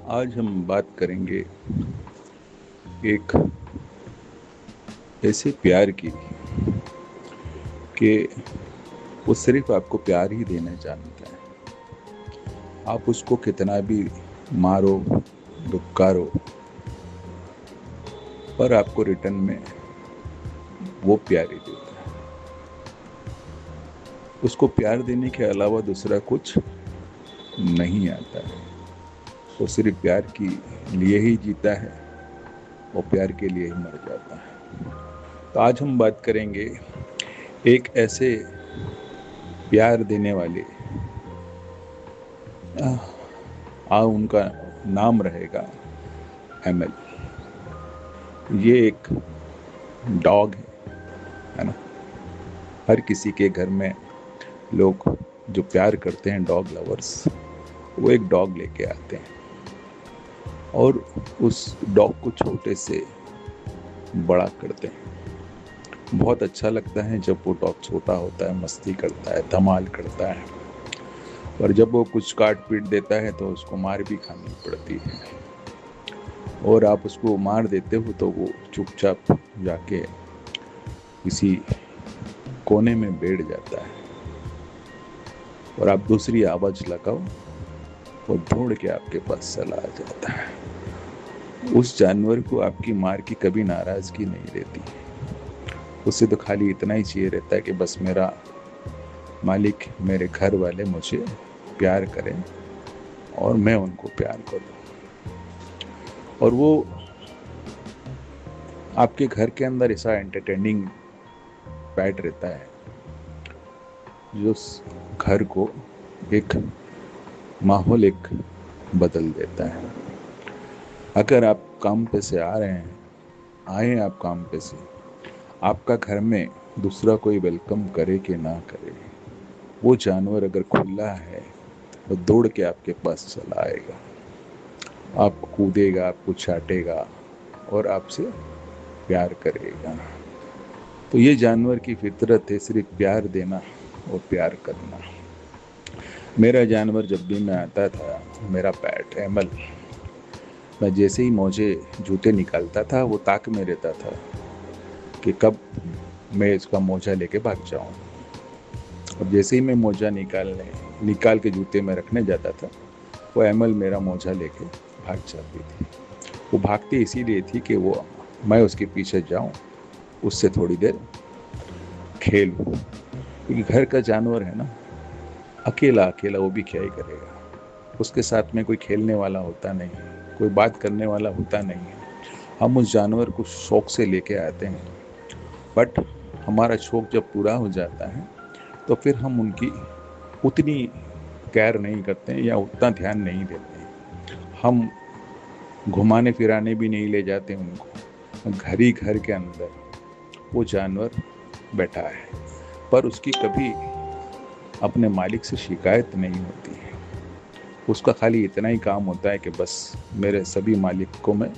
आज हम बात करेंगे एक ऐसे प्यार की कि वो सिर्फ आपको प्यार ही देना जानता है। आप उसको कितना भी मारो, दुत्कारो, पर आपको रिटर्न में वो प्यार ही देता है। उसको प्यार देने के अलावा दूसरा कुछ नहीं आता है। वो सिर्फ प्यार के लिए ही जीता है और प्यार के लिए ही मर जाता है। तो आज हम बात करेंगे एक ऐसे प्यार देने वाले, उनका नाम रहेगा एमएल। ये एक डॉग है ना। हर किसी के घर में लोग जो प्यार करते हैं, डॉग लवर्स, वो एक डॉग लेके आते हैं और उस डॉग को छोटे से बड़ा करते हैं। बहुत अच्छा लगता है जब वो डॉग छोटा होता है, मस्ती करता है, धमाल करता है। पर जब वो कुछ काट पीट देता है तो उसको मार भी खानी पड़ती है। और आप उसको मार देते हो तो वो चुपचाप जाके किसी कोने में बैठ जाता है और आप दूसरी आवाज लगाओ और दौड़ के आपके पास चला आ जाता है। उस जानवर को आपकी मार की कभी नाराजगी नहीं रहती। उसे तो खाली इतना ही चाहिए रहता है कि बस मेरा मालिक, मेरे घर वाले मुझे प्यार करें और मैं उनको प्यार करूं। और वो आपके घर के अंदर ऐसा एंटरटेनिंग पैट रहता है जो घर को एक माहौल एक बदल देता है। अगर आप काम पे से आ रहे हैं, आए आप काम पे से, आपका घर में दूसरा कोई वेलकम करे कि ना करे, वो जानवर अगर खुला है वो दौड़ के आपके पास चला आएगा, आपको कूदेगा, आपको चाटेगा और आपसे प्यार करेगा। तो ये जानवर की फितरत है, सिर्फ प्यार देना और प्यार करना। मेरा जानवर जब भी मैं आता था, मेरा पैट एमल, मैं जैसे ही मोजे जूते निकालता था वो ताक में रहता था कि कब मैं इसका मोजा लेके भाग जाऊं। और जैसे ही मैं मोजा निकाल के जूते में रखने जाता था, वो एमल मेरा मोजा लेके भाग जाती थी। वो भागती इसीलिए थी कि वो मैं उसके पीछे जाऊं, उससे थोड़ी देर खेलूं। क्योंकि घर का जानवर है ना, अकेला अकेला वो भी क्या ही करेगा। उसके साथ में कोई खेलने वाला होता नहीं, कोई बात करने वाला होता नहीं है। हम उस जानवर को शौक से लेके आते हैं, बट हमारा शौक जब पूरा हो जाता है तो फिर हम उनकी उतनी केयर नहीं करते हैं या उतना ध्यान नहीं देते हैं। हम घुमाने फिराने भी नहीं ले जाते उनको। घर ही घर के अंदर वो जानवर बैठा है, पर उसकी कभी अपने मालिक से शिकायत नहीं होती है। उसका खाली इतना ही काम होता है कि बस मेरे सभी मालिक को मैं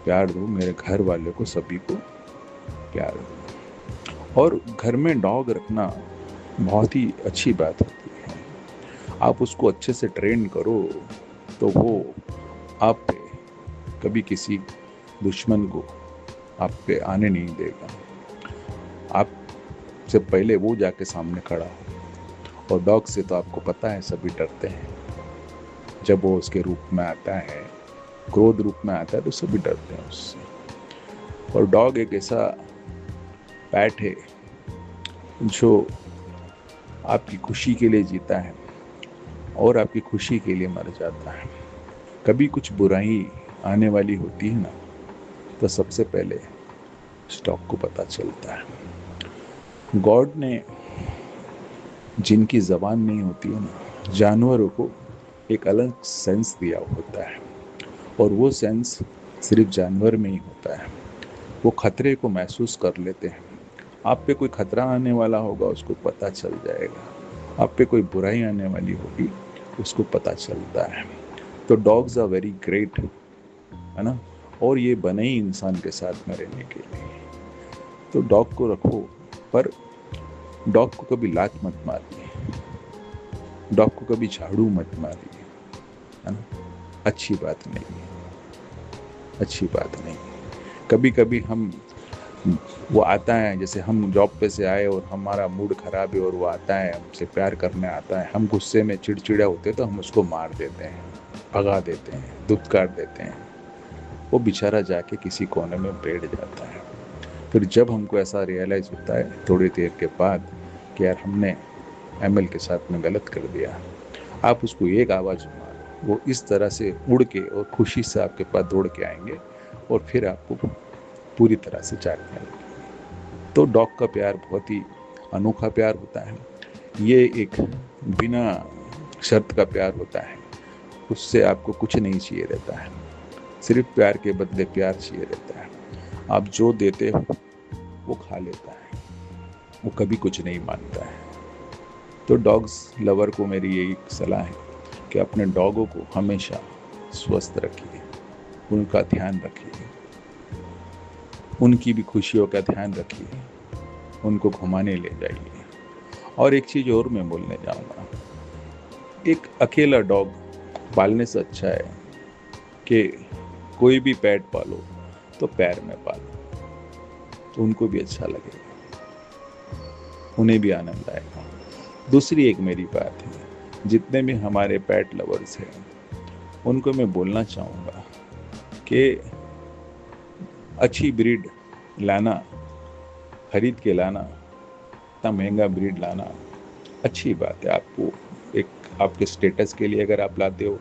प्यार दूँ, मेरे घर वाले को सभी को प्यार दूँ। और घर में डॉग रखना बहुत ही अच्छी बात होती है। आप उसको अच्छे से ट्रेन करो तो वो आप पे कभी किसी दुश्मन को आप पे आने नहीं देगा। आपसे पहले वो जाके सामने खड़ा हो। और डॉग से तो आपको पता है सभी डरते हैं। जब वो उसके रूप में आता है, क्रोध रूप में आता है, तो सभी डरते हैं उससे। और डॉग एक ऐसा पैट है जो आपकी खुशी के लिए जीता है और आपकी खुशी के लिए मर जाता है। कभी कुछ बुराई आने वाली होती है ना, तो सबसे पहले इस डॉग को पता चलता है। गॉड ने जिनकी ज़बान नहीं होती है ना, जानवरों को एक अलग सेंस दिया होता है और वो सेंस सिर्फ जानवर में ही होता है। वो खतरे को महसूस कर लेते हैं। आप पे कोई खतरा आने वाला होगा, उसको पता चल जाएगा। आप पे कोई बुराई आने वाली होगी, उसको पता चलता है। तो डॉग्स आर वेरी ग्रेट, है ना। और ये बने ही इंसान के साथ में रहने के लिए। तो डॉग को रखो, पर डॉग को कभी लात मत मारिए, डॉग को कभी झाड़ू मत मारिए, है ना। अच्छी बात नहीं, अच्छी बात नहीं। कभी कभी हम, वो आता है, जैसे हम जॉब पे से आए और हमारा मूड खराब है और वो आता है हमसे प्यार करने आता है, हम गुस्से में चिड़चिड़ा होते तो हम उसको मार देते हैं, भगा देते हैं, धुतकार देते हैं। वो बेचारा जाके किसी कोने में बैठ जाता है। फिर जब हमको ऐसा रियलाइज होता है थोड़ी देर के बाद कि यार हमने एमएल के साथ में गलत कर दिया, आप उसको एक आवाज़ मारो, वो इस तरह से उड़ के और खुशी से आपके पास दौड़ के आएंगे और फिर आपको पूरी तरह से चाटने लगेंगे। तो डॉग का प्यार बहुत ही अनोखा प्यार होता है। ये एक बिना शर्त का प्यार होता है, उससे आपको कुछ नहीं चाहिए रहता है, सिर्फ प्यार के बदले प्यार चाहिए रहता है। आप जो देते हो वो खा लेता है, वो कभी कुछ नहीं मांगता है। तो डॉग्स लवर को मेरी यही सलाह है कि अपने डॉगों को हमेशा स्वस्थ रखिए, उनका ध्यान रखिए, उनकी भी खुशियों का ध्यान रखिए, उनको घुमाने ले जाइए। और एक चीज़ और मैं बोलने जाऊंगा, एक अकेला डॉग पालने से अच्छा है कि कोई भी पेट पालो तो पैर में पालो, तो उनको भी अच्छा लगेगा, उन्हें भी आनंद आएगा। दूसरी एक मेरी बात है, जितने भी हमारे पेट लवर्स हैं उनको मैं बोलना चाहूँगा कि अच्छी ब्रीड लाना, खरीद के लाना, इतना महंगा ब्रीड लाना अच्छी बात है। आपको एक आपके स्टेटस के लिए अगर आप लाते हो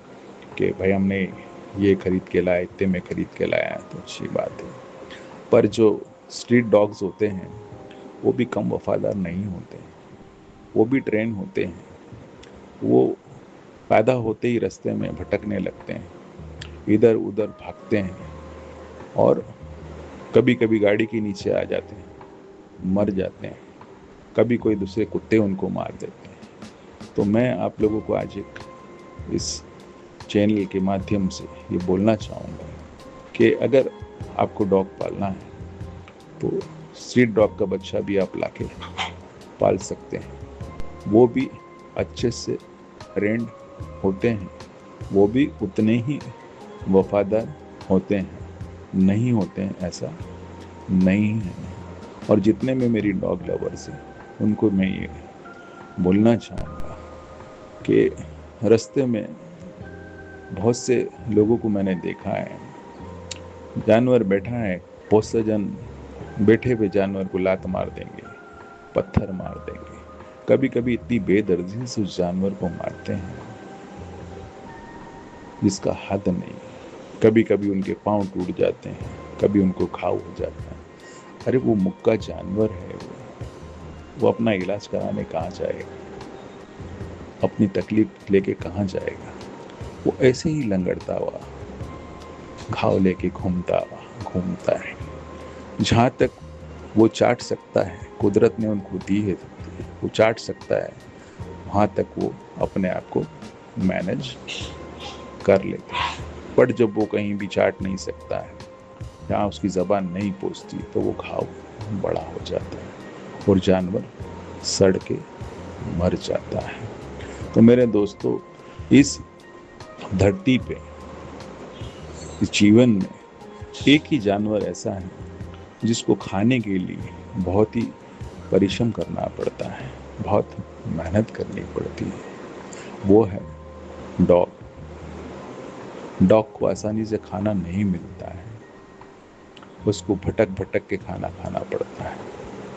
कि भाई हमने ये खरीद के लाया, इतने में खरीद के लाया, तो अच्छी बात है। पर जो स्ट्रीट डॉग्स होते हैं वो भी कम वफादार नहीं होते, वो भी ट्रेन होते हैं, वो पैदा होते ही रास्ते में भटकने लगते हैं, इधर उधर भागते हैं और कभी कभी गाड़ी के नीचे आ जाते हैं, मर जाते हैं, कभी कोई दूसरे कुत्ते उनको मार देते हैं। तो मैं आप लोगों को आज एक इस चैनल के माध्यम से ये बोलना चाहूँगा कि अगर आपको डॉग पालना है तो स्ट्रीट डॉग का बच्चा भी आप लाके पाल सकते हैं, वो भी अच्छे से ट्रेंड होते हैं, वो भी उतने ही वफादार होते हैं, नहीं होते हैं ऐसा नहीं है। और जितने में मेरी डॉग लवर्स हैं उनको मैं ये बोलना चाहूँगा कि रास्ते में बहुत से लोगों को मैंने देखा है, जानवर बैठा है, बहुत से जन बैठे हुए जानवर को लात मार देंगे, पत्थर मार देंगे, कभी कभी इतनी बेदर्दी से उस जानवर को मारते हैं जिसका हद नहीं। कभी कभी उनके पांव टूट जाते हैं, कभी उनको घाव हो जाता है। अरे वो मुक्का जानवर है, वो अपना इलाज कराने कहाँ जाएगा, अपनी तकलीफ लेके कहाँ जाएगा, वो ऐसे ही लंगड़ता हुआ घाव लेके घूमता है। जहाँ तक वो चाट सकता है, कुदरत ने उनको दी है, वो चाट सकता है, वहाँ तक वो अपने आप को मैनेज कर लेता है। बट जब वो कहीं भी चाट नहीं सकता है, जहाँ उसकी ज़बान नहीं पहुँचती, तो वो घाव बड़ा हो जाता है और जानवर सड़ के मर जाता है। तो मेरे दोस्तों, इस धरती पे, इस जीवन में एक ही जानवर ऐसा है जिसको खाने के लिए बहुत ही परिश्रम करना पड़ता है, बहुत मेहनत करनी पड़ती है, वो है डॉग। डॉग को आसानी से खाना नहीं मिलता है, उसको भटक भटक के खाना खाना पड़ता है,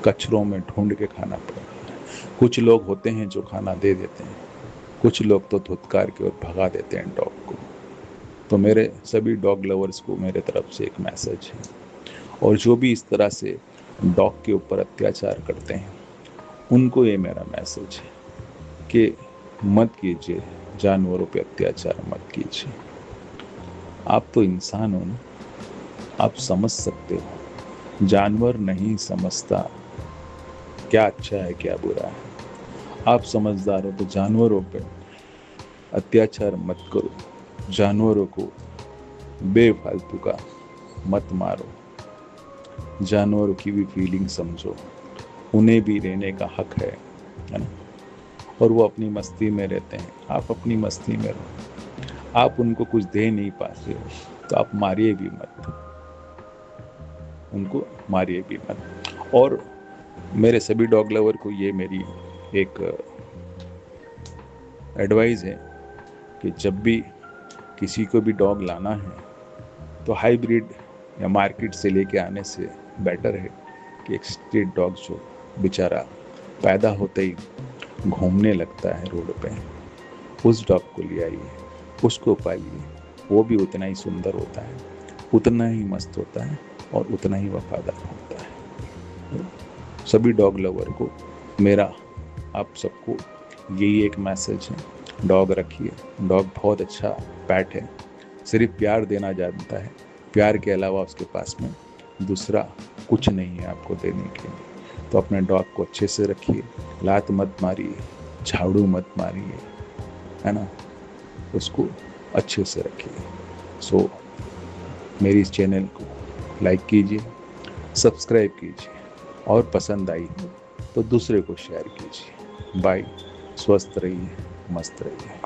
कचरों में ढूंढ के खाना पड़ता है। कुछ लोग होते हैं जो खाना दे देते हैं, कुछ लोग तो धुतकार के और भगा देते हैं डॉग को। तो मेरे सभी डॉग लवर्स को मेरे तरफ से एक मैसेज है, और जो भी इस तरह से डॉग के ऊपर अत्याचार करते हैं उनको ये मेरा मैसेज है कि मत कीजिए, जानवरों पे अत्याचार मत कीजिए। आप तो इंसान हो ना, आप समझ सकते हो, जानवर नहीं समझता क्या अच्छा है क्या बुरा है। आप समझदार हो तो जानवरों पे अत्याचार मत करो, जानवरों को बेफालतू का मत मारो, जानवरों की भी फीलिंग समझो, उन्हें भी रहने का हक है ना। और वो अपनी मस्ती में रहते हैं, आप अपनी मस्ती में रहो। आप उनको कुछ दे नहीं पाते हो तो आप मारिए भी मत, उनको मारिए भी मत। और मेरे सभी डॉग लवर को ये मेरी एक एडवाइस है कि जब भी किसी को भी डॉग लाना है तो हाइब्रिड या मार्केट से लेके आने से बेटर है कि एक स्ट्रीट डॉग जो बेचारा पैदा होते ही घूमने लगता है रोड पे, उस डॉग को ले आइए, उसको पालिए। वो भी उतना ही सुंदर होता है, उतना ही मस्त होता है और उतना ही वफादार होता है। तो सभी डॉग लवर को मेरा आप सबको यही एक मैसेज है, डॉग रखिए। डॉग बहुत अच्छा पैट है, सिर्फ प्यार देना जानता है, प्यार के अलावा उसके पास में दूसरा कुछ नहीं है आपको देने के लिए। तो अपने डॉग को अच्छे से रखिए, लात मत मारिए, झाड़ू मत मारिए, है ना, उसको अच्छे से रखिए। सो मेरी इस चैनल को लाइक कीजिए, सब्सक्राइब कीजिए और पसंद आई तो दूसरे को शेयर कीजिए। बाय, स्वस्थ रहिए, मस्त रहिए।